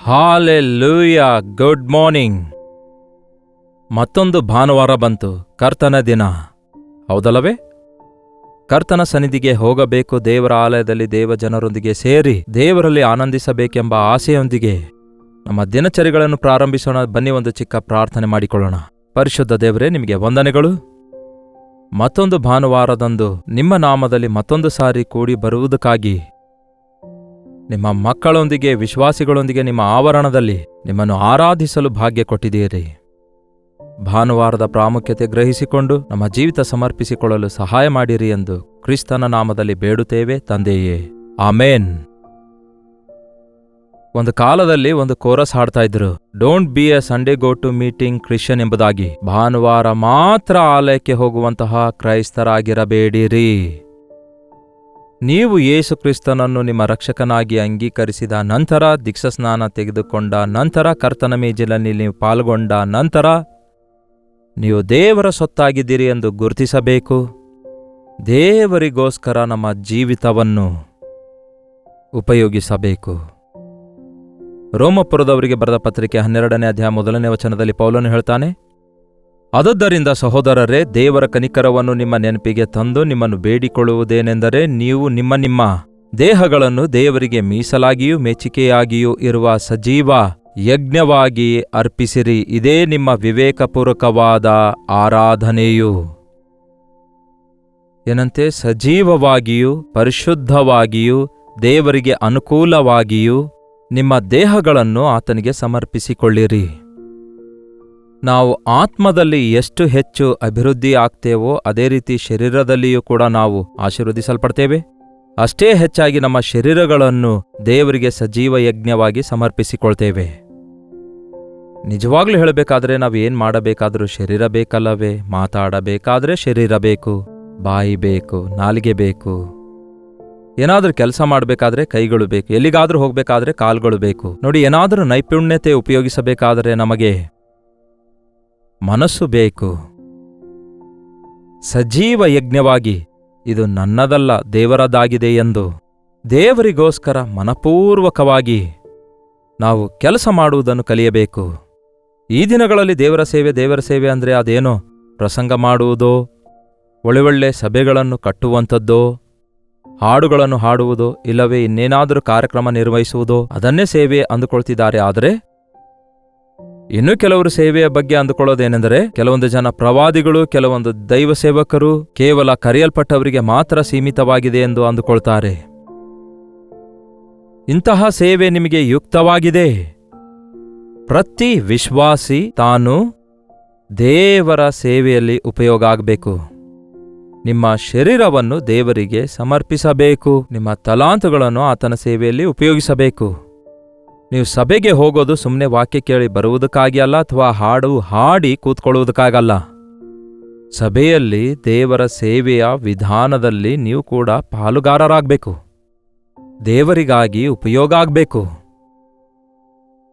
Hallelujah. Good morning. ಮತ್ತೊಂದು ಭಾನುವಾರ ಬಂತು, ಕರ್ತನ ದಿನ, ಹೌದಲ್ಲವೇ? ಕರ್ತನ ಸನ್ನಿಧಿಗೆ ಹೋಗಬೇಕು, ದೇವರ ಆಲಯದಲ್ಲಿ ದೇವಜನರೊಂದಿಗೆ ಸೇರಿ ದೇವರಲ್ಲಿ ಆನಂದಿಸಬೇಕೆಂಬ ಆಸೆಯೊಂದಿಗೆ ನಮ್ಮ ದಿನಚರಿಗಳನ್ನು ಪ್ರಾರಂಭಿಸೋಣ. ಬನ್ನಿ, ಒಂದು ಚಿಕ್ಕ ಪ್ರಾರ್ಥನೆ ಮಾಡಿಕೊಳ್ಳೋಣ. ಪರಿಶುದ್ಧ ದೇವರೇ, ನಿಮಗೆ ವಂದನೆಗಳು. ಮತ್ತೊಂದು ಭಾನುವಾರದಂದು ನಿಮ್ಮ ನಾಮದಲ್ಲಿ ಮತ್ತೊಂದು ಸಾರಿ ಕೂಡಿ ಬರುವುದಕ್ಕಾಗಿ, ನಿಮ್ಮ ಮಕ್ಕಳೊಂದಿಗೆ, ವಿಶ್ವಾಸಿಗಳೊಂದಿಗೆ ನಿಮ್ಮ ಆವರಣದಲ್ಲಿ ನಿಮ್ಮನ್ನು ಆರಾಧಿಸಲು ಭಾಗ್ಯ ಕೊಟ್ಟಿದ್ದೀರಿ. ಭಾನುವಾರದ ಪ್ರಾಮುಖ್ಯತೆ ಗ್ರಹಿಸಿಕೊಂಡು ನಮ್ಮ ಜೀವಿತ ಸಮರ್ಪಿಸಿಕೊಳ್ಳಲು ಸಹಾಯ ಮಾಡಿರಿ ಎಂದು ಕ್ರಿಸ್ತನ ನಾಮದಲ್ಲಿ ಬೇಡುತ್ತೇವೆ ತಂದೆಯೇ, ಆಮೇನ್. ಒಂದು ಕಾಲದಲ್ಲಿ ಒಂದು ಕೋರಸ್ ಹಾಡ್ತಾ ಇದ್ರು, don't be a Sunday go to meeting Christian ಎಂಬುದಾಗಿ. ಭಾನುವಾರ ಮಾತ್ರ ಆಲಯಕ್ಕೆ ಹೋಗುವಂತಹ ಕ್ರೈಸ್ತರಾಗಿರಬೇಡಿರಿ. ನೀವು ಯೇಸು ಕ್ರಿಸ್ತನನ್ನು ನಿಮ್ಮ ರಕ್ಷಕನಾಗಿ ಅಂಗೀಕರಿಸಿದ ನಂತರ, ದೀಕ್ಷಾಸ್ನಾನ ತೆಗೆದುಕೊಂಡ ನಂತರ, ಕರ್ತನ ಮೇಜಿನಲ್ಲಿ ನೀವು ಪಾಲ್ಗೊಂಡ ನಂತರ ನೀವು ದೇವರ ಸೊತ್ತಾಗಿದ್ದೀರಿ ಎಂದು ಗುರುತಿಸಬೇಕು. ದೇವರಿಗೋಸ್ಕರ ನಮ್ಮ ಜೀವಿತವನ್ನು ಉಪಯೋಗಿಸಬೇಕು. ರೋಮಪುರದವರಿಗೆ ಬರೆದ ಪತ್ರಿಕೆ 12ನೇ ಅಧ್ಯಾಯ 1ನೇ ವಚನದಲ್ಲಿ ಪೌಲನು ಹೇಳ್ತಾನೆ, ಆದದ್ದರಿಂದ ಸಹೋದರರೇ, ದೇವರ ಕನಿಕರವನ್ನು ನಿಮ್ಮ ನೆನಪಿಗೆ ತಂದು ನಿಮ್ಮನ್ನು ಬೇಡಿಕೊಳ್ಳುವುದೇನೆಂದರೆ, ನೀವು ನಿಮ್ಮ ನಿಮ್ಮ ದೇಹಗಳನ್ನು ದೇವರಿಗೆ ಮೀಸಲಾಗಿಯೂ ಮೆಚ್ಚಿಕೆಯಾಗಿಯೂ ಇರುವ ಸಜೀವ ಯಜ್ಞವಾಗಿ ಅರ್ಪಿಸಿರಿ. ಇದೇ ನಿಮ್ಮ ವಿವೇಕಪೂರ್ವಕವಾದ ಆರಾಧನೆಯು. ಏನಂತೆ? ಸಜೀವವಾಗಿಯೂ ಪರಿಶುದ್ಧವಾಗಿಯೂ ದೇವರಿಗೆ ಅನುಕೂಲವಾಗಿಯೂ ನಿಮ್ಮ ದೇಹಗಳನ್ನು ಆತನಿಗೆ ಸಮರ್ಪಿಸಿಕೊಳ್ಳಿರಿ. ನಾವು ಆತ್ಮದಲ್ಲಿ ಎಷ್ಟು ಹೆಚ್ಚು ಅಭಿವೃದ್ಧಿ ಆಗ್ತೇವೋ ಅದೇ ರೀತಿ ಶರೀರದಲ್ಲಿಯೂ ಕೂಡ ನಾವು ಆಶೀರ್ವದಿಸಲ್ಪಡ್ತೇವೆ. ಅಷ್ಟೇ ಹೆಚ್ಚಾಗಿ ನಮ್ಮ ಶರೀರಗಳನ್ನು ದೇವರಿಗೆ ಸಜೀವ ಯಜ್ಞವಾಗಿ ಸಮರ್ಪಿಸಿಕೊಳ್ತೇವೆ. ನಿಜವಾಗ್ಲೂ ಹೇಳಬೇಕಾದ್ರೆ ನಾವು ಏನ್ ಮಾಡಬೇಕಾದ್ರೂ ಶರೀರ ಬೇಕಲ್ಲವೇ? ಮಾತಾಡಬೇಕಾದ್ರೆ ಶರೀರ ಬೇಕು, ಬಾಯಿ ಬೇಕು, ನಾಲಿಗೆ ಬೇಕು. ಏನಾದ್ರೂ ಕೆಲಸ ಮಾಡಬೇಕಾದ್ರೆ ಕೈಗಳು ಬೇಕು, ಎಲ್ಲಿಗಾದ್ರೂ ಹೋಗ್ಬೇಕಾದ್ರೆ ಕಾಲ್ಗಳು ಬೇಕು. ನೋಡಿ, ಏನಾದ್ರೂ ನೈಪುಣ್ಯತೆ ಉಪಯೋಗಿಸಬೇಕಾದರೆ ನಮಗೆ ಮನಸ್ಸು ಬೇಕು. ಸಜೀವ ಯಜ್ಞವಾಗಿ, ಇದು ನನ್ನದಲ್ಲ ದೇವರದಾಗಿದೆ ಎಂದು ದೇವರಿಗೋಸ್ಕರ ಮನಪೂರ್ವಕವಾಗಿ ನಾವು ಕೆಲಸ ಮಾಡುವುದನ್ನು ಕಲಿಯಬೇಕು. ಈ ದಿನಗಳಲ್ಲಿ ದೇವರ ಸೇವೆ ಅಂದರೆ ಅದೇನೋ ಪ್ರಸಂಗ ಮಾಡುವುದೋ, ಒಳ್ಳೆ ಸಭೆಗಳನ್ನು ಕಟ್ಟುವಂಥದ್ದೋ, ಹಾಡುಗಳನ್ನು ಹಾಡುವುದೋ, ಇಲ್ಲವೇ ಇನ್ನೇನಾದರೂ ಕಾರ್ಯಕ್ರಮ ನಿರ್ವಹಿಸುವುದೋ ಅದನ್ನೇ ಸೇವೆ ಅಂದುಕೊಳ್ತಿದ್ದಾರೆ. ಆದರೆ ಇನ್ನು ಕೆಲವರು ಸೇವೆಯ ಬಗ್ಗೆ ಅಂದುಕೊಳ್ಳೋದೇನೆಂದರೆ, ಕೆಲವೊಂದು ಜನ ಪ್ರವಾದಿಗಳು, ಕೆಲವೊಂದು ದೈವ ಸೇವಕರು ಕೇವಲ ಕರೆಯಲ್ಪಟ್ಟವರಿಗೆ ಮಾತ್ರ ಸೀಮಿತವಾಗಿದೆ ಎಂದು ಅಂದುಕೊಳ್ತಾರೆ. ಇಂತಹ ಸೇವೆ ನಿಮಗೆ ಯುಕ್ತವಾಗಿದೆ. ಪ್ರತಿ ವಿಶ್ವಾಸಿ ತಾನು ದೇವರ ಸೇವೆಯಲ್ಲಿ ಉಪಯೋಗ ಆಗಬೇಕು. ನಿಮ್ಮ ಶರೀರವನ್ನು ದೇವರಿಗೆ ಸಮರ್ಪಿಸಬೇಕು. ನಿಮ್ಮ ತಲಾಂತುಗಳನ್ನು ಆತನ ಸೇವೆಯಲ್ಲಿ ಉಪಯೋಗಿಸಬೇಕು. ನೀವು ಸಭೆಗೆ ಹೋಗೋದು ಸುಮ್ಮನೆ ವಾಕ್ಯ ಕೇಳಿ ಬರುವುದಕ್ಕಾಗಿ ಅಲ್ಲ, ಅಥವಾ ಹಾಡು ಹಾಡಿ ಕೂತ್ಕೊಳ್ಳುವುದಕ್ಕಾಗಲ್ಲ. ಸಭೆಯಲ್ಲಿ ದೇವರ ಸೇವೆಯ ವಿಧಾನದಲ್ಲಿ ನೀವು ಕೂಡ ಪಾಲುಗಾರರಾಗಬೇಕು. ದೇವರಿಗಾಗಿ ಉಪಯೋಗ ಆಗಬೇಕು.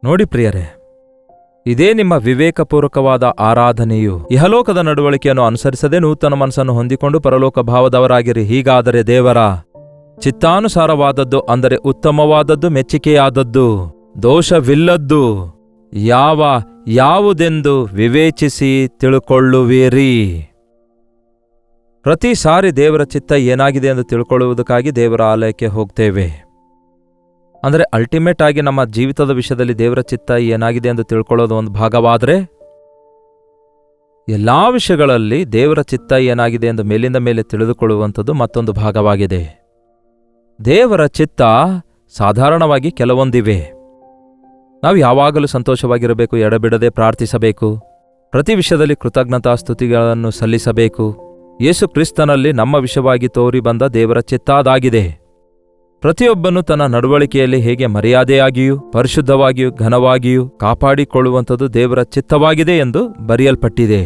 ನೋಡಿ ಪ್ರಿಯರೇ, ಇದೇ ನಿಮ್ಮ ವಿವೇಕಪೂರ್ವಕವಾದ ಆರಾಧನೆಯು. ಇಹಲೋಕದ ನಡವಳಿಕೆಯನ್ನು ಅನುಸರಿಸದೆ ನೂತನ ಮನಸ್ಸನ್ನು ಹೊಂದಿಕೊಂಡು ಪರಲೋಕ ಭಾವದವರಾಗಿರಿ. ಹೀಗಾದರೆ ದೇವರ ಚಿತ್ತಾನುಸಾರವಾದದ್ದು, ಅಂದರೆ ಉತ್ತಮವಾದದ್ದು, ಮೆಚ್ಚಿಕೆಯಾದದ್ದು, ದೋಷವಿಲ್ಲದ್ದು ಯಾವುದೆಂದು ವಿವೇಚಿಸಿ ತಿಳ್ಕೊಳ್ಳುವಿರಿ. ಪ್ರತಿ ಸಾರಿ ದೇವರ ಚಿತ್ತ ಏನಾಗಿದೆ ಎಂದು ತಿಳ್ಕೊಳ್ಳುವುದಕ್ಕಾಗಿ ದೇವರ ಆಲಯಕ್ಕೆ ಹೋಗ್ತೇವೆ. ಅಂದರೆ ಅಲ್ಟಿಮೇಟ್ ಆಗಿ ನಮ್ಮ ಜೀವಿತದ ವಿಷಯದಲ್ಲಿ ದೇವರ ಚಿತ್ತ ಏನಾಗಿದೆ ಎಂದು ತಿಳ್ಕೊಳ್ಳೋದು ಒಂದು ಭಾಗವಾದರೆ, ಎಲ್ಲಾ ವಿಷಯಗಳಲ್ಲಿ ದೇವರ ಚಿತ್ತ ಏನಾಗಿದೆ ಎಂದು ಮೇಲಿಂದ ಮೇಲೆ ತಿಳಿದುಕೊಳ್ಳುವಂಥದ್ದು ಮತ್ತೊಂದು ಭಾಗವಾಗಿದೆ. ದೇವರ ಚಿತ್ತ ಸಾಧಾರಣವಾಗಿ ಕೆಲವೊಂದಿವೆ. ನಾವು ಯಾವಾಗಲೂ ಸಂತೋಷವಾಗಿರಬೇಕು, ಎಡಬಿಡದೆ ಪ್ರಾರ್ಥಿಸಬೇಕು, ಪ್ರತಿ ವಿಷಯದಲ್ಲಿ ಕೃತಜ್ಞತಾ ಸ್ತುತಿಗಳನ್ನು ಸಲ್ಲಿಸಬೇಕು. ಯೇಸು ಕ್ರಿಸ್ತನಲ್ಲಿ ನಮ್ಮ ವಿಷಯವಾಗಿ ತೋರಿ ಬಂದ ದೇವರ ಚಿತ್ತ ಅದಾಗಿದೆ. ಪ್ರತಿಯೊಬ್ಬನು ತನ್ನ ನಡವಳಿಕೆಯಲ್ಲಿ ಹೇಗೆ ಮರ್ಯಾದೆಯಾಗಿಯೂ ಪರಿಶುದ್ಧವಾಗಿಯೂ ಘನವಾಗಿಯೂ ಕಾಪಾಡಿಕೊಳ್ಳುವಂಥದ್ದು ದೇವರ ಚಿತ್ತವಾಗಿದೆ ಎಂದು ಬರೆಯಲ್ಪಟ್ಟಿದೆ.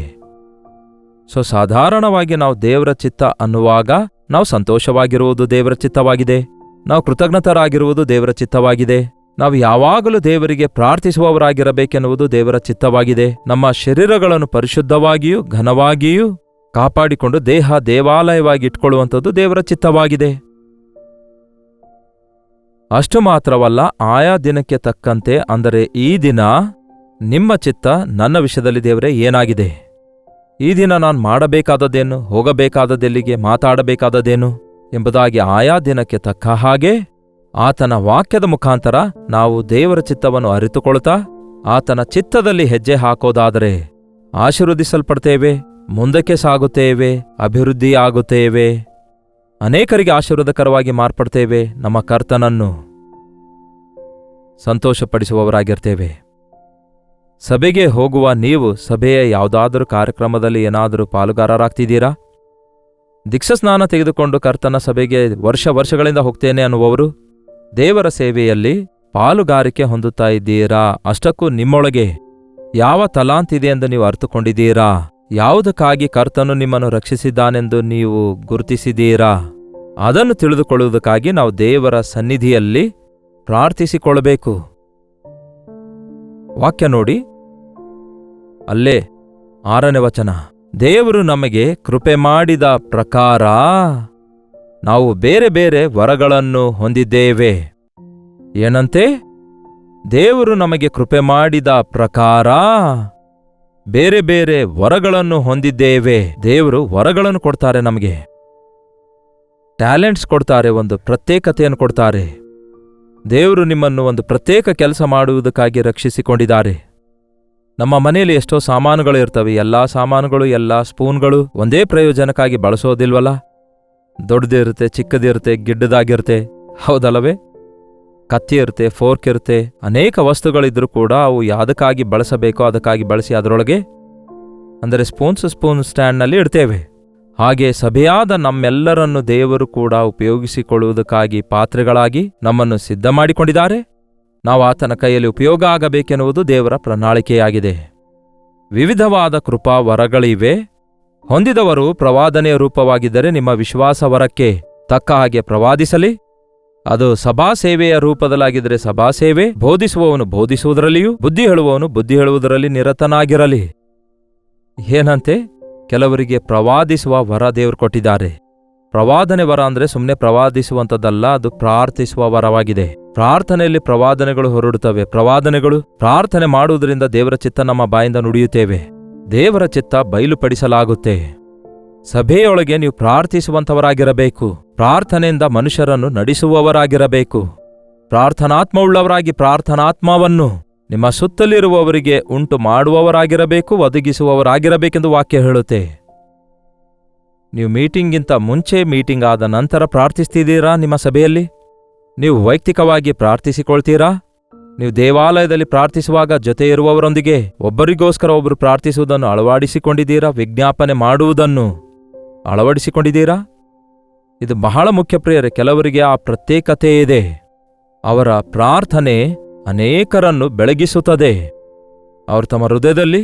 ಸಾಧಾರಣವಾಗಿ ನಾವು ದೇವರ ಚಿತ್ತ ಅನ್ನುವಾಗ ನಾವು ಸಂತೋಷವಾಗಿರುವುದು ದೇವರ ಚಿತ್ತವಾಗಿದೆ, ನಾವು ಕೃತಜ್ಞತರಾಗಿರುವುದು ದೇವರ ಚಿತ್ತವಾಗಿದೆ, ನಾವು ಯಾವಾಗಲೂ ದೇವರಿಗೆ ಪ್ರಾರ್ಥಿಸುವವರಾಗಿರಬೇಕೆನ್ನುವುದು ದೇವರ ಚಿತ್ತವಾಗಿದೆ. ನಮ್ಮ ಶರೀರಗಳನ್ನು ಪರಿಶುದ್ಧವಾಗಿಯೂ ಘನವಾಗಿಯೂ ಕಾಪಾಡಿಕೊಂಡು ದೇವಾಲಯವಾಗಿ ಇಟ್ಕೊಳ್ಳುವಂಥದ್ದು ದೇವರ ಚಿತ್ತವಾಗಿದೆ. ಅಷ್ಟು ಮಾತ್ರವಲ್ಲ, ಆಯಾ ದಿನಕ್ಕೆ ತಕ್ಕಂತೆ, ಅಂದರೆ ಈ ದಿನ ನಿಮ್ಮ ಚಿತ್ತ ನನ್ನ ವಿಷಯದಲ್ಲಿ ದೇವರೇ ಏನಾಗಿದೆ, ಈ ದಿನ ನಾನು ಮಾಡಬೇಕಾದದ್ದೇನು, ಹೋಗಬೇಕಾದದ್ದೆಲ್ಲಿಗೆ, ಮಾತಾಡಬೇಕಾದದ್ದೇನು ಎಂಬುದಾಗಿ ಆಯಾ ದಿನಕ್ಕೆ ತಕ್ಕ ಹಾಗೆ ಆತನ ವಾಕ್ಯದ ಮುಖಾಂತರ ನಾವು ದೇವರ ಚಿತ್ತವನ್ನು ಅರಿತುಕೊಳ್ತಾ ಆತನ ಚಿತ್ತದಲ್ಲಿ ಹೆಜ್ಜೆ ಹಾಕೋದಾದರೆ ಆಶೀರ್ವದಿಸಲ್ಪಡ್ತೇವೆ, ಮುಂದಕ್ಕೆ ಸಾಗುತ್ತೇವೆ, ಅಭಿವೃದ್ಧಿಯಾಗುತ್ತೇವೆ, ಅನೇಕರಿಗೆ ಆಶೀರ್ವಾದಕರವಾಗಿ ಮಾರ್ಪಡ್ತೇವೆ, ನಮ್ಮ ಕರ್ತನನ್ನು ಸಂತೋಷಪಡಿಸುವವರಾಗಿರ್ತೇವೆ. ಸಭೆಗೆ ಹೋಗುವ ನೀವು ಸಭೆಯ ಯಾವುದಾದರೂ ಕಾರ್ಯಕ್ರಮದಲ್ಲಿ ಏನಾದರೂ ಪಾಲುಗಾರರಾಗ್ತಿದ್ದೀರಾ? ದೀಕ್ಷಾಸ್ನಾನ ತೆಗೆದುಕೊಂಡು ಕರ್ತನ ಸಭೆಗೆ ವರ್ಷಗಳಿಂದ ಹೋಗ್ತೇನೆ ಅನ್ನುವವರು ದೇವರ ಸೇವೆಯಲ್ಲಿ ಪಾಲುಗಾರಿಕೆ ಹೊಂದುತ್ತಾ ಇದ್ದೀರಾ? ಅಷ್ಟಕ್ಕೂ ನಿಮ್ಮೊಳಗೆ ಯಾವ ತಲಾಂತಿದೆ ಎಂದು ನೀವು ಅರ್ಥಕೊಂಡಿದ್ದೀರಾ? ಯಾವುದಕ್ಕಾಗಿ ಕರ್ತನು ನಿಮ್ಮನ್ನು ರಕ್ಷಿಸಿದ್ದಾನೆಂದು ನೀವು ಗುರುತಿಸಿದ್ದೀರಾ? ಅದನ್ನು ತಿಳಿದುಕೊಳ್ಳುವುದಕ್ಕಾಗಿ ನಾವು ದೇವರ ಸನ್ನಿಧಿಯಲ್ಲಿ ಪ್ರಾರ್ಥಿಸಿಕೊಳ್ಳಬೇಕು. ವಾಕ್ಯ ನೋಡಿ, ಅಲ್ಲೇ 6ನೇ ವಚನ, ದೇವರು ನಮಗೆ ಕೃಪೆ ಮಾಡಿದ ಪ್ರಕಾರ ನಾವು ಬೇರೆ ಬೇರೆ ವರಗಳನ್ನು ಹೊಂದಿದ್ದೇವೆ. ಏನಂತೆ? ದೇವರು ನಮಗೆ ಕೃಪೆ ಮಾಡಿದ ಪ್ರಕಾರ ಬೇರೆ ಬೇರೆ ವರಗಳನ್ನು ಹೊಂದಿದ್ದೇವೆ. ದೇವರು ವರಗಳನ್ನು ಕೊಡ್ತಾರೆ, ನಮಗೆ ಟ್ಯಾಲೆಂಟ್ಸ್ ಕೊಡ್ತಾರೆ, ಒಂದು ಪ್ರತ್ಯೇಕತೆಯನ್ನು ಕೊಡ್ತಾರೆ. ದೇವರು ನಿಮ್ಮನ್ನು ಒಂದು ಪ್ರತ್ಯೇಕ ಕೆಲಸ ಮಾಡುವುದಕ್ಕಾಗಿ ರಕ್ಷಿಸಿಕೊಂಡಿದ್ದಾರೆ. ನಮ್ಮ ಮನೆಯಲ್ಲಿ ಎಷ್ಟೋ ಸಾಮಾನುಗಳು ಇರ್ತವೆ. ಎಲ್ಲ ಸಾಮಾನುಗಳು, ಎಲ್ಲ ಸ್ಪೂನ್ಗಳು ಒಂದೇ ಪ್ರಯೋಜನಕ್ಕಾಗಿ ಬಳಸೋದಿಲ್ವಲ್ಲ? ದೊಡ್ಡದಿರುತ್ತೆ, ಚಿಕ್ಕದಿರುತ್ತೆ, ಗಿಡ್ಡದಾಗಿರುತ್ತೆ, ಹೌದಲ್ಲವೇ? ಕತ್ತಿ ಇರುತ್ತೆ, ಫೋರ್ಕ್ ಇರುತ್ತೆ, ಅನೇಕ ವಸ್ತುಗಳಿದ್ರೂ ಕೂಡ ಅವು ಯಾವುದಕ್ಕಾಗಿ ಬಳಸಬೇಕೋ ಅದಕ್ಕಾಗಿ ಬಳಸಿ ಅದರೊಳಗೆ, ಅಂದರೆ ಸ್ಪೂನ್ ಸ್ಟ್ಯಾಂಡ್ನಲ್ಲಿ ಇಡ್ತೇವೆ. ಹಾಗೆ ಸಭೆಯಾದ ನಮ್ಮೆಲ್ಲರನ್ನು ದೇವರು ಕೂಡ ಉಪಯೋಗಿಸಿಕೊಳ್ಳುವುದಕ್ಕಾಗಿ ಪಾತ್ರೆಗಳಾಗಿ ನಮ್ಮನ್ನು ಸಿದ್ಧ ಮಾಡಿಕೊಂಡಿದ್ದಾರೆ. ನಾವು ಆತನ ಕೈಯಲ್ಲಿ ಉಪಯೋಗ ಆಗಬೇಕೆನ್ನುವುದು ದೇವರ ಪ್ರಣಾಳಿಕೆಯಾಗಿದೆ. ವಿವಿಧವಾದ ಕೃಪಾ ವರಗಳಿವೆ. ಹೊಂದಿದವರು ಪ್ರವಾದನೆಯ ರೂಪವಾಗಿದ್ದರೆ ನಿಮ್ಮ ವಿಶ್ವಾಸ ವರಕ್ಕೆ ತಕ್ಕ ಹಾಗೆ ಪ್ರವಾದಿಸಲಿ. ಅದು ಸಭಾ ಸೇವೆಯ ರೂಪದಲ್ಲಾಗಿದ್ದರೆ ಸಭಾ ಸೇವೆ, ಬೋಧಿಸುವವನು ಬೋಧಿಸುವುದರಲ್ಲಿಯೂ, ಬುದ್ಧಿ ಹೇಳುವವನು ಬುದ್ಧಿ ಹೇಳುವುದರಲ್ಲಿ ನಿರತನಾಗಿರಲಿ. ಏನಂತೆ? ಕೆಲವರಿಗೆ ಪ್ರವಾದಿಸುವ ವರ ದೇವರು ಕೊಟ್ಟಿದ್ದಾರೆ. ಪ್ರವಾದನೆ ವರ ಅಂದರೆ ಸುಮ್ಮನೆ ಪ್ರವಾದಿಸುವಂಥದ್ದಲ್ಲ, ಅದು ಪ್ರಾರ್ಥಿಸುವ ವರವಾಗಿದೆ. ಪ್ರಾರ್ಥನೆಯಲ್ಲಿ ಪ್ರವಾದನೆಗಳು ಹೊರಡುತ್ತವೆ. ಪ್ರವಾದನೆಗಳು, ಪ್ರಾರ್ಥನೆ ಮಾಡುವುದರಿಂದ ದೇವರ ಚಿತ್ತ ನಮ್ಮ ಬಾಯಿಂದ ನುಡಿಯುತ್ತೇವೆ, ದೇವರ ಚಿತ್ತ ಬಯಲುಪಡಿಸಲಾಗುತ್ತೆ. ಸಭೆಯೊಳಗೆ ನೀವು ಪ್ರಾರ್ಥಿಸುವಂಥವರಾಗಿರಬೇಕು. ಪ್ರಾರ್ಥನೆಯಿಂದ ಮನುಷ್ಯರನ್ನು ನಡೆಸುವವರಾಗಿರಬೇಕು. ಪ್ರಾರ್ಥನಾತ್ಮವುಳ್ಳವರಾಗಿ ಪ್ರಾರ್ಥನಾತ್ಮವನ್ನು ನಿಮ್ಮ ಸುತ್ತಲಿರುವವರಿಗೆ ಉಂಟು ಮಾಡುವವರಾಗಿರಬೇಕು, ಒದಗಿಸುವವರಾಗಿರಬೇಕೆಂದು ವಾಕ್ಯ ಹೇಳುತ್ತೆ. ನೀವು ಮೀಟಿಂಗಿಂತ ಮುಂಚೆ, ಮೀಟಿಂಗ್ ಆದ ನಂತರ ಪ್ರಾರ್ಥಿಸ್ತಿದ್ದೀರಾ? ನಿಮ್ಮ ಸಭೆಯಲ್ಲಿ ನೀವು ವೈಯಕ್ತಿಕವಾಗಿ ಪ್ರಾರ್ಥಿಸಿಕೊಳ್ತೀರಾ? ನೀವು ದೇವಾಲಯದಲ್ಲಿ ಪ್ರಾರ್ಥಿಸುವಾಗ ಜೊತೆ ಇರುವವರೊಂದಿಗೆ ಒಬ್ಬರಿಗೋಸ್ಕರ ಒಬ್ಬರು ಪ್ರಾರ್ಥಿಸುವುದನ್ನು ಅಳವಡಿಸಿಕೊಂಡಿದ್ದೀರಾ? ವಿಜ್ಞಾಪನೆ ಮಾಡುವುದನ್ನು ಅಳವಡಿಸಿಕೊಂಡಿದ್ದೀರಾ? ಇದು ಬಹಳ ಮುಖ್ಯ ಪ್ರಿಯರೇ. ಕೆಲವರಿಗೆ ಆ ಪ್ರತ್ಯೇಕತೆ ಇದೆ. ಅವರ ಪ್ರಾರ್ಥನೆ ಅನೇಕರನ್ನು ಬೆಳಗಿಸುತ್ತದೆ. ಅವರು ತಮ್ಮ ಹೃದಯದಲ್ಲಿ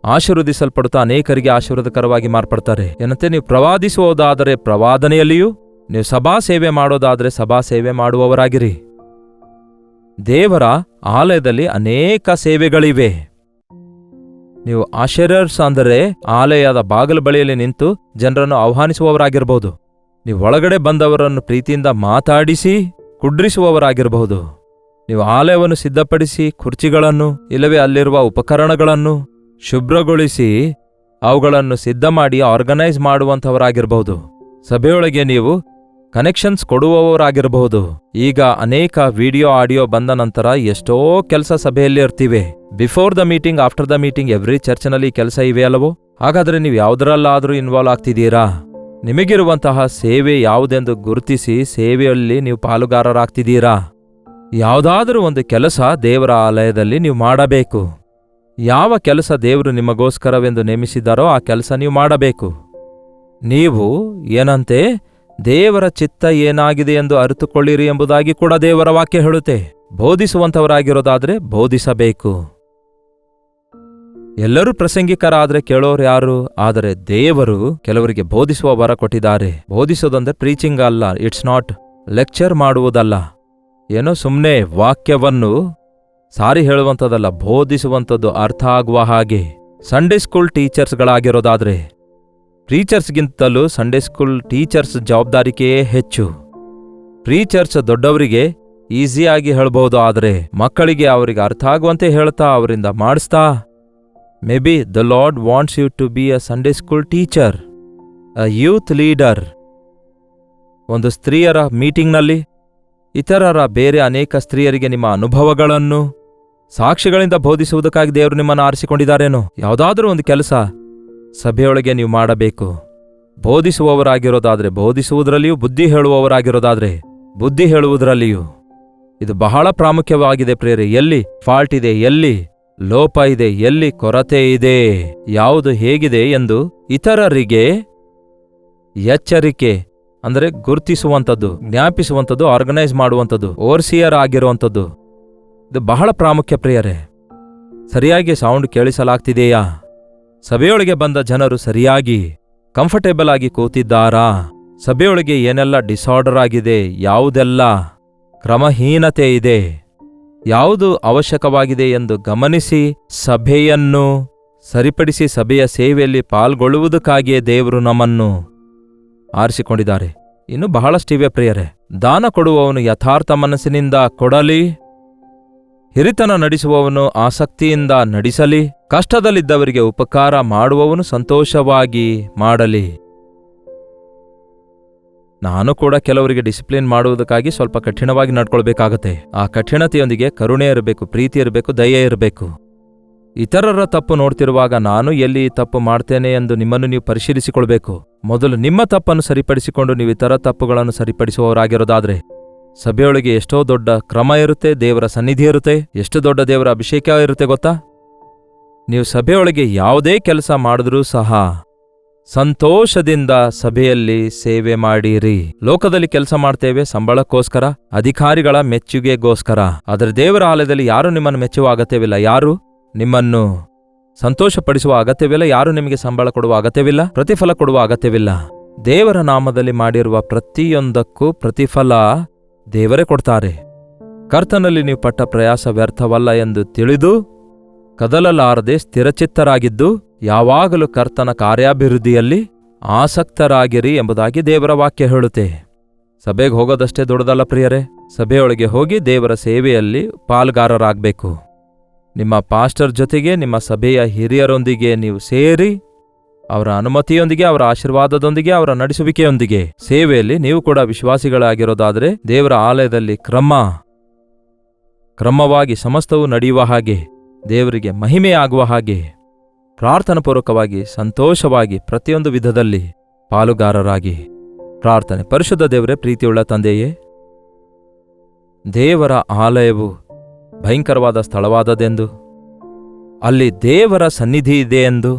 ಆಶೀರ್ವದಿಸಲ್ಪಡುತ್ತಾ ಅನೇಕರಿಗೆ ಆಶೀರ್ವಾದಕರವಾಗಿ ಮಾರ್ಪಡ್ತಾರೆ. ಏನಂತೆ? ನೀವು ಪ್ರವಾದಿಸುವುದಾದರೆ ಪ್ರವಾದನೆಯಲ್ಲಿಯೂ, ನೀವು ಸಭಾ ಸೇವೆ ಮಾಡೋದಾದರೆ ಸಭಾ ಸೇವೆ ಮಾಡುವವರಾಗಿರಿ. ದೇವರ ಆಲಯದಲ್ಲಿ ಅನೇಕ ಸೇವೆಗಳಿವೆ. ನೀವು ಆಶೀರ್ವಾದರ್ಸ್ ಅಂದರೆ ಆಲಯದ ಬಾಗಿಲು ಬಳಿಯಲ್ಲಿ ನಿಂತು ಜನರನ್ನು ಆಹ್ವಾನಿಸುವವರಾಗಿರಬಹುದು. ನೀವು ಒಳಗಡೆ ಬಂದವರನ್ನು ಪ್ರೀತಿಯಿಂದ ಮಾತಾಡಿಸಿ ಕುಡ್ರಿಸುವವರಾಗಿರಬಹುದು. ನೀವು ಆಲಯವನ್ನು ಸಿದ್ಧಪಡಿಸಿ ಕುರ್ಚಿಗಳನ್ನು ಇಲ್ಲವೇ ಅಲ್ಲಿರುವ ಉಪಕರಣಗಳನ್ನು ಶುಭ್ರಗೊಳಿಸಿ ಅವುಗಳನ್ನು ಸಿದ್ಧ ಮಾಡಿ ಆರ್ಗನೈಸ್ ಮಾಡುವಂಥವರಾಗಿರಬಹುದು. ಸಭೆಯೊಳಗೆ ನೀವು ಕನೆಕ್ಷನ್ಸ್ ಕೊಡುವವರಾಗಿರಬಹುದು. ಈಗ ಅನೇಕ ವಿಡಿಯೋ ಆಡಿಯೋ ಬಂದ ನಂತರ ಎಷ್ಟೋ ಕೆಲಸ ಸಭೆಯಲ್ಲಿ ಇರ್ತಿವೆ. Before the meeting, after the meeting, every ಚರ್ಚ್ನಲ್ಲಿ ಕೆಲಸ ಇವೆ ಅಲ್ಲವೋ? ಹಾಗಾದರೆ ನೀವು ಯಾವುದರಲ್ಲಾದರೂ ಇನ್ವಾಲ್ವ್ ಆಗ್ತಿದ್ದೀರಾ? ನಿಮಗಿರುವಂತಹ ಸೇವೆ ಯಾವುದೆಂದು ಗುರುತಿಸಿ ಸೇವೆಯಲ್ಲಿ ನೀವು ಪಾಲುಗಾರರಾಗ್ತಿದ್ದೀರಾ? ಯಾವುದಾದರೂ ಒಂದು ಕೆಲಸ ದೇವರ ಆಲಯದಲ್ಲಿ ನೀವು ಮಾಡಬೇಕು. ಯಾವ ಕೆಲಸ ದೇವರು ನಿಮಗೋಸ್ಕರವೆಂದು ನೇಮಿಸಿದ್ದಾರೋ ಆ ಕೆಲಸ ನೀವು ಮಾಡಬೇಕು. ನೀವು ಏನಂತೆ? ದೇವರ ಚಿತ್ತ ಏನಾಗಿದೆ ಎಂದು ಅರಿತುಕೊಳ್ಳಿರಿ ಎಂಬುದಾಗಿ ಕೂಡ ದೇವರ ವಾಕ್ಯ ಹೇಳುತ್ತೆ. ಬೋಧಿಸುವಂಥವರಾಗಿರೋದಾದರೆ ಬೋಧಿಸಬೇಕು. ಎಲ್ಲರೂ ಪ್ರಸಂಗಿಕರಾದರೆ ಕೇಳೋರು ಯಾರು? ಆದರೆ ದೇವರು ಕೆಲವರಿಗೆ ಬೋಧಿಸುವ ವರ ಕೊಟ್ಟಿದ್ದಾರೆ. ಬೋಧಿಸೋದಂದ್ರೆ ಪ್ರೀಚಿಂಗ್ ಅಲ್ಲ, ಇಟ್ಸ್ ನಾಟ್ ಲೆಕ್ಚರ್ ಮಾಡುವುದಲ್ಲ, ಏನೋ ಸುಮ್ಮನೆ ವಾಕ್ಯವನ್ನು ಸಾರಿ ಹೇಳುವಂಥದ್ದಲ್ಲ, ಬೋಧಿಸುವಂಥದ್ದು, ಅರ್ಥ ಆಗುವ ಹಾಗೆ. ಸಂಡೇ ಸ್ಕೂಲ್ ಟೀಚರ್ಸ್ಗಳಾಗಿರೋದಾದ್ರೆ ಪ್ರೀಚರ್ಸ್ಗಿಂತಲೂ ಸಂಡೇ ಸ್ಕೂಲ್ ಟೀಚರ್ಸ್ ಜವಾಬ್ದಾರಿಕೆಯೇ ಹೆಚ್ಚು. ಪ್ರೀಚರ್ಸ್ ದೊಡ್ಡವರಿಗೆ ಈಸಿಯಾಗಿ ಹೇಳ್ಬೋದು, ಆದರೆ ಮಕ್ಕಳಿಗೆ ಅವರಿಗೆ ಅರ್ಥ ಆಗುವಂತೆ ಹೇಳ್ತಾ ಅವರಿಂದ ಮಾಡಿಸ್ತಾ, maybe the Lord wants you to be a Sunday school teacher, a youth leader. ಒಂದು ಸ್ತ್ರೀಯರ ಮೀಟಿಂಗ್ನಲ್ಲಿ ಇತರರ ಬೇರೆ ಅನೇಕ ಸ್ತ್ರೀಯರಿಗೆ ನಿಮ್ಮ ಅನುಭವಗಳನ್ನು ಸಾಕ್ಷಿಗಳಿಂದ ಬೋಧಿಸುವುದಕ್ಕಾಗಿ ದೇವರು ನಿಮ್ಮನ್ನು ಆರಿಸಿಕೊಂಡಿದ್ದಾರೇನೋ. ಯಾವುದಾದ್ರೂ ಒಂದು ಕೆಲಸ ಸಭೆಯೊಳಗೆ ನೀವು ಮಾಡಬೇಕು. ಬೋಧಿಸುವವರಾಗಿರೋದಾದರೆ ಬೋಧಿಸುವುದರಲ್ಲಿಯೂ, ಬುದ್ಧಿ ಹೇಳುವವರಾಗಿರೋದಾದರೆ ಬುದ್ಧಿ ಹೇಳುವುದರಲ್ಲಿಯೂ. ಇದು ಬಹಳ ಪ್ರಾಮುಖ್ಯವಾಗಿದೆ ಪ್ರಿಯರೇ. ಎಲ್ಲಿ ಫಾಲ್ಟ್ ಇದೆ, ಎಲ್ಲಿ ಲೋಪ ಇದೆ, ಎಲ್ಲಿ ಕೊರತೆ ಇದೆ, ಯಾವುದು ಹೇಗಿದೆ ಎಂದು ಇತರರಿಗೆ ಎಚ್ಚರಿಕೆ ಅಂದರೆ ಗುರುತಿಸುವಂಥದ್ದು, ಜ್ಞಾಪಿಸುವಂಥದ್ದು, ಆರ್ಗನೈಸ್ ಮಾಡುವಂಥದ್ದು, ಓವರ್ಸಿಯರ್ ಆಗಿರುವಂಥದ್ದು. ಇದು ಬಹಳ ಪ್ರಾಮುಖ್ಯ ಪ್ರಿಯರೇ. ಸರಿಯಾಗಿ ಸೌಂಡ್ ಕೇಳಿಸಲಾಗ್ತಿದೆಯಾ? ಸಭೆಯೊಳಗೆ ಬಂದ ಜನರು ಸರಿಯಾಗಿ ಕಂಫರ್ಟೇಬಲ್ ಆಗಿ ಕೂತಿದ್ದಾರಾ? ಸಭೆಯೊಳಗೆ ಏನೆಲ್ಲ ಡಿಸಾರ್ಡರ್ ಆಗಿದೆ, ಯಾವುದೆಲ್ಲ ಕ್ರಮಹೀನತೆ ಇದೆ, ಯಾವುದು ಅವಶ್ಯಕವಾಗಿದೆ ಎಂದು ಗಮನಿಸಿ ಸಭೆಯನ್ನು ಸರಿಪಡಿಸಿ ಸಭೆಯ ಸೇವೆಯಲ್ಲಿ ಪಾಲ್ಗೊಳ್ಳುವುದಕ್ಕಾಗಿಯೇ ದೇವರು ನಮ್ಮನ್ನು ಆರಿಸಿಕೊಂಡಿದ್ದಾರೆ. ಇನ್ನು ಬಹಳಷ್ಟಿವೆ ಪ್ರಿಯರೇ. ದಾನ ಕೊಡುವವನು ಯಥಾರ್ಥ ಮನಸ್ಸಿನಿಂದ ಕೊಡಲಿ, ಹಿರಿತನ ನಡೆಸುವವನು ಆಸಕ್ತಿಯಿಂದ ನಡೆಸಲಿ, ಕಷ್ಟದಲ್ಲಿದ್ದವರಿಗೆ ಉಪಕಾರ ಮಾಡುವವನು ಸಂತೋಷವಾಗಿ ಮಾಡಲಿ. ನಾನು ಕೂಡ ಕೆಲವರಿಗೆ ಡಿಸಿಪ್ಲಿನ್ ಮಾಡುವುದಕ್ಕಾಗಿ ಸ್ವಲ್ಪ ಕಠಿಣವಾಗಿ ನಡ್ಕೊಳ್ಬೇಕಾಗತ್ತೆ. ಆ ಕಠಿಣತೆಯೊಂದಿಗೆ ಕರುಣೆ ಇರಬೇಕು, ಪ್ರೀತಿ ಇರಬೇಕು, ದಯೆ ಇರಬೇಕು. ಇತರರ ತಪ್ಪು ನೋಡ್ತಿರುವಾಗ ನಾನು ಎಲ್ಲಿ ತಪ್ಪು ಮಾಡ್ತೇನೆ ಎಂದು ನಿಮ್ಮನ್ನು ನೀವು ಪರಿಶೀಲಿಸಿಕೊಳ್ಬೇಕು. ಮೊದಲು ನಿಮ್ಮ ತಪ್ಪನ್ನು ಸರಿಪಡಿಸಿಕೊಂಡು ನೀವು ಇತರ ತಪ್ಪುಗಳನ್ನು ಸರಿಪಡಿಸುವವರಾಗಿರೋದಾದ್ರೆ ಸಭೆಯೊಳಗೆ ಎಷ್ಟೋ ದೊಡ್ಡ ಕ್ರಮ ಇರುತ್ತೆ, ದೇವರ ಸನ್ನಿಧಿ ಇರುತ್ತೆ, ಎಷ್ಟು ದೊಡ್ಡ ದೇವರ ಅಭಿಷೇಕ ಇರುತ್ತೆ ಗೊತ್ತಾ? ನೀವು ಸಭೆಯೊಳಗೆ ಯಾವುದೇ ಕೆಲಸ ಮಾಡಿದ್ರೂ ಸಹ ಸಂತೋಷದಿಂದ ಸಭೆಯಲ್ಲಿ ಸೇವೆ ಮಾಡಿರಿ. ಲೋಕದಲ್ಲಿ ಕೆಲಸ ಮಾಡ್ತೇವೆ ಸಂಬಳಕ್ಕೋಸ್ಕರ, ಅಧಿಕಾರಿಗಳ ಮೆಚ್ಚುಗೆಗೋಸ್ಕರ. ಆದರೆ ದೇವರ ಆಲಯದಲ್ಲಿ ಯಾರು ನಿಮ್ಮನ್ನು ಮೆಚ್ಚುವ ಅಗತ್ಯವಿಲ್ಲ, ಯಾರು ನಿಮ್ಮನ್ನು ಸಂತೋಷಪಡಿಸುವ ಅಗತ್ಯವಿಲ್ಲ, ಯಾರು ನಿಮಗೆ ಸಂಬಳ ಕೊಡುವ ಅಗತ್ಯವಿಲ್ಲ, ಪ್ರತಿಫಲ ಕೊಡುವ ಅಗತ್ಯವಿಲ್ಲ. ದೇವರ ನಾಮದಲ್ಲಿ ಮಾಡಿರುವ ಪ್ರತಿಯೊಂದಕ್ಕೂ ಪ್ರತಿಫಲ ದೇವರೇ ಕೊಡ್ತಾರೆ. ಕರ್ತನಲ್ಲಿ ನೀವು ಪಟ್ಟ ಪ್ರಯಾಸ ವ್ಯರ್ಥವಲ್ಲ ಎಂದು ತಿಳಿದು ಕದಲಲಾರದೆ ಸ್ಥಿರಚಿತ್ತರಾಗಿದ್ದು ಯಾವಾಗಲೂ ಕರ್ತನ ಕಾರ್ಯಾಭಿವೃದ್ಧಿಯಲ್ಲಿ ಆಸಕ್ತರಾಗಿರಿ ಎಂಬುದಾಗಿ ದೇವರ ವಾಕ್ಯ ಹೇಳುತ್ತೆ. ಸಭೆಗೆ ಹೋಗೋದಷ್ಟೇ ದೊಡ್ಡದಲ್ಲ ಪ್ರಿಯರೇ. ಸಭೆಯೊಳಗೆ ಹೋಗಿ ದೇವರ ಸೇವೆಯಲ್ಲಿ ಪಾಲ್ಗಾರರಾಗಬೇಕು. ನಿಮ್ಮ ಪಾಸ್ಟರ್ ಜೊತೆಗೆ, ನಿಮ್ಮ ಸಭೆಯ ಹಿರಿಯರೊಂದಿಗೆ ನೀವು ಸೇರಿ ಅವರ ಅನುಮತಿಯೊಂದಿಗೆ, ಅವರ ಆಶೀರ್ವಾದದೊಂದಿಗೆ, ಅವರ ನಡೆಸುವಿಕೆಯೊಂದಿಗೆ ಸೇವೆಯಲ್ಲಿ ನೀವು ಕೂಡ ವಿಶ್ವಾಸಿಗಳಾಗಿರೋದಾದರೆ ದೇವರ ಆಲಯದಲ್ಲಿ ಕ್ರಮವಾಗಿ ಸಮಸ್ತವೂ ನಡೆಯುವ ಹಾಗೆ, ದೇವರಿಗೆ ಮಹಿಮೆಯಾಗುವ ಹಾಗೆ ಪ್ರಾರ್ಥನಾಪೂರ್ವಕವಾಗಿ ಸಂತೋಷವಾಗಿ ಪ್ರತಿಯೊಂದು ವಿಧದಲ್ಲಿ ಪಾಲುಗಾರರಾಗಿ ಪ್ರಾರ್ಥನೆ. ಪರಿಶುದ್ಧ ದೇವರೇ, ಪ್ರೀತಿಯುಳ್ಳ ತಂದೆಯೇ, ದೇವರ ಆಲಯವು ಭಯಂಕರವಾದ ಸ್ಥಳವಾದದೆಂದು, ಅಲ್ಲಿ ದೇವರ ಸನ್ನಿಧಿ ಇದೆ ಎಂದು,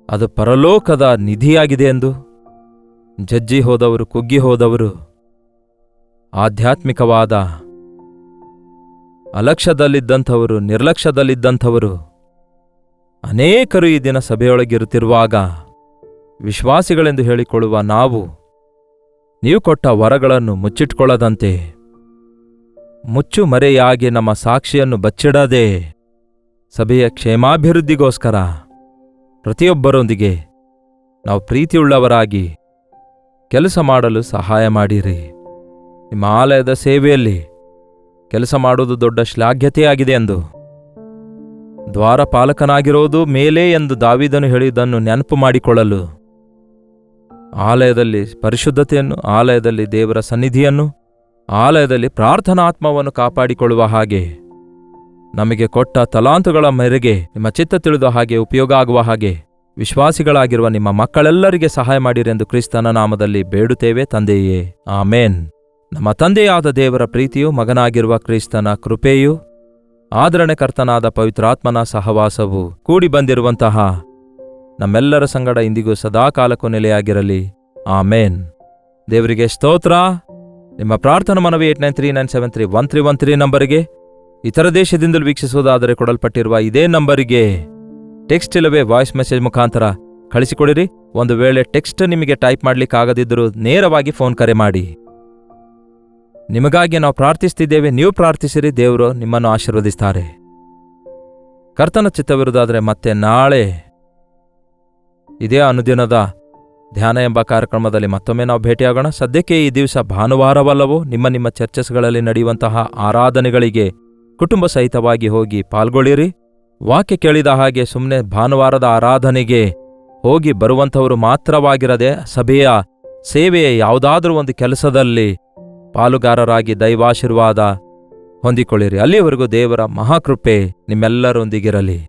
ಅದು ಪರಲೋಕದ ನಿಧಿಯಾಗಿದೆ ಎಂದು, ಜಜ್ಜಿ ಹೋದವರು, ಕುಗ್ಗಿ ಹೋದವರು, ಆಧ್ಯಾತ್ಮಿಕವಾದ ಅಲಕ್ಷ್ಯದಲ್ಲಿದ್ದಂಥವರು, ನಿರ್ಲಕ್ಷ್ಯದಲ್ಲಿದ್ದಂಥವರು ಅನೇಕರು ಈ ದಿನ ಸಭೆಯೊಳಗಿರುತ್ತಿರುವಾಗ ವಿಶ್ವಾಸಿಗಳೆಂದು ಹೇಳಿಕೊಳ್ಳುವ ನಾವು ನೀವು ಕೊಟ್ಟ ವರಗಳನ್ನು ಮುಚ್ಚಿಟ್ಕೊಳ್ಳದಂತೆ, ಮುಚ್ಚುಮರೆಯಾಗಿ ನಮ್ಮ ಸಾಕ್ಷಿಯನ್ನು ಬಚ್ಚಿಡದೆ ಸಭೆಯ ಕ್ಷೇಮಾಭಿವೃದ್ಧಿಗೋಸ್ಕರ ಪ್ರತಿಯೊಬ್ಬರೊಂದಿಗೆ ನಾವು ಪ್ರೀತಿಯುಳ್ಳವರಾಗಿ ಕೆಲಸ ಮಾಡಲು ಸಹಾಯ ಮಾಡಿರಿ. ನಿಮ್ಮ ಆಲಯದ ಸೇವೆಯಲ್ಲಿ ಕೆಲಸ ಮಾಡುವುದು ದೊಡ್ಡ ಶ್ಲಾಘ್ಯತೆಯಾಗಿದೆ ಎಂದು, ದ್ವಾರಪಾಲಕನಾಗಿರೋದು ಮೇಲೆ ಎಂದು ದಾವೀದನು ಹೇಳಿದ್ದನ್ನು ನೆನಪು ಮಾಡಿಕೊಳ್ಳಲು, ಆಲಯದಲ್ಲಿ ಪರಿಶುದ್ಧತೆಯನ್ನು, ಆಲಯದಲ್ಲಿ ದೇವರ ಸನ್ನಿಧಿಯನ್ನು, ಆಲಯದಲ್ಲಿ ಪ್ರಾರ್ಥನಾತ್ಮವನ್ನು ಕಾಪಾಡಿಕೊಳ್ಳುವ ಹಾಗೆ, ನಮಗೆ ಕೊಟ್ಟ ತಲಾಂತುಗಳ ಮೇರೆಗೆ ನಿಮ್ಮ ಚಿತ್ತ ತಿಳಿದ ಹಾಗೆ ಉಪಯೋಗ ಆಗುವ ಹಾಗೆ ವಿಶ್ವಾಸಿಗಳಾಗಿರುವ ನಿಮ್ಮ ಮಕ್ಕಳೆಲ್ಲರಿಗೆ ಸಹಾಯ ಮಾಡಿರೆಂದು ಕ್ರಿಸ್ತನ ನಾಮದಲ್ಲಿ ಬೇಡುತ್ತೇವೆ ತಂದೆಯೇ, ಆಮೇನ್. ನಮ್ಮ ತಂದೆಯಾದ ದೇವರ ಪ್ರೀತಿಯು, ಮಗನಾಗಿರುವ ಕ್ರಿಸ್ತನ ಕೃಪೆಯು, ಆದರಣೆಕರ್ತನಾದ ಪವಿತ್ರಾತ್ಮನ ಸಹವಾಸವು ಕೂಡಿ ಬಂದಿರುವಂತಹ ನಮ್ಮೆಲ್ಲರ ಸಂಗಡ ಇಂದಿಗೂ ಸದಾಕಾಲಕ್ಕೂ ನೆಲೆಯಾಗಿರಲಿ. ಆಮೇನ್. ದೇವರಿಗೆ ಸ್ತೋತ್ರ. ನಿಮ್ಮ ಪ್ರಾರ್ಥನಾ ಮನವಿ 8939731313 ನಂಬರಿಗೆ, ಇತರ ದೇಶದಿಂದಲೂ ವೀಕ್ಷಿಸುವುದಾದರೆ ಕೊಡಲ್ಪಟ್ಟಿರುವ ಇದೇ ನಂಬರಿಗೆ ಟೆಕ್ಸ್ಟ್ ಇಲ್ಲವೇ ವಾಯ್ಸ್ ಮೆಸೇಜ್ ಮುಖಾಂತರ ಕಳಿಸಿಕೊಡಿರಿ. ಒಂದು ವೇಳೆ ಟೆಕ್ಸ್ಟ್ ನಿಮಗೆ ಟೈಪ್ ಮಾಡಲಿಕ್ಕಾಗದಿದ್ದರೂ ನೇರವಾಗಿ ಫೋನ್ ಕರೆ ಮಾಡಿ. ನಿಮಗಾಗಿ ನಾವು ಪ್ರಾರ್ಥಿಸ್ತಿದ್ದೇವೆ, ನೀವು ಪ್ರಾರ್ಥಿಸಿರಿ, ದೇವರು ನಿಮ್ಮನ್ನು ಆಶೀರ್ವದಿಸ್ತಾರೆ. ಕರ್ತನ ಚಿತ್ತವಿರುವುದಾದರೆ ಮತ್ತೆ ನಾಳೆ ಇದೇ ಅನುದಿನದ ಧ್ಯಾನ ಎಂಬ ಕಾರ್ಯಕ್ರಮದಲ್ಲಿ ಮತ್ತೊಮ್ಮೆ ನಾವು ಭೇಟಿಯಾಗೋಣ. ಸದ್ಯಕ್ಕೆ ಈ ದಿವಸ ಭಾನುವಾರವಲ್ಲವೋ, ನಿಮ್ಮ ಚರ್ಚಸ್ಗಳಲ್ಲಿ ನಡೆಯುವಂತಹ ಆರಾಧನೆಗಳಿಗೆ ಕುಟುಂಬ ಸಹಿತವಾಗಿ ಹೋಗಿ ಪಾಲ್ಗೊಳ್ಳಿರಿ. ವಾಕ್ಯ ಕೇಳಿದ ಹಾಗೆ ಸುಮ್ಮನೆ ಭಾನುವಾರದ ಆರಾಧನೆಗೆ ಹೋಗಿ ಬರುವಂಥವರು ಮಾತ್ರವಾಗಿರದೆ, ಸಭೆಯ ಸೇವೆಯ ಯಾವುದಾದ್ರೂ ಒಂದು ಕೆಲಸದಲ್ಲಿ ಪಾಲುಗಾರರಾಗಿ ದೈವಾಶೀರ್ವಾದ ಹೊಂದಿಕೊಳ್ಳಿರಿ. ಅಲ್ಲಿಯವರೆಗೂ ದೇವರ ಮಹಾಕೃಪೆ ನಿಮ್ಮೆಲ್ಲರೊಂದಿಗಿರಲಿ.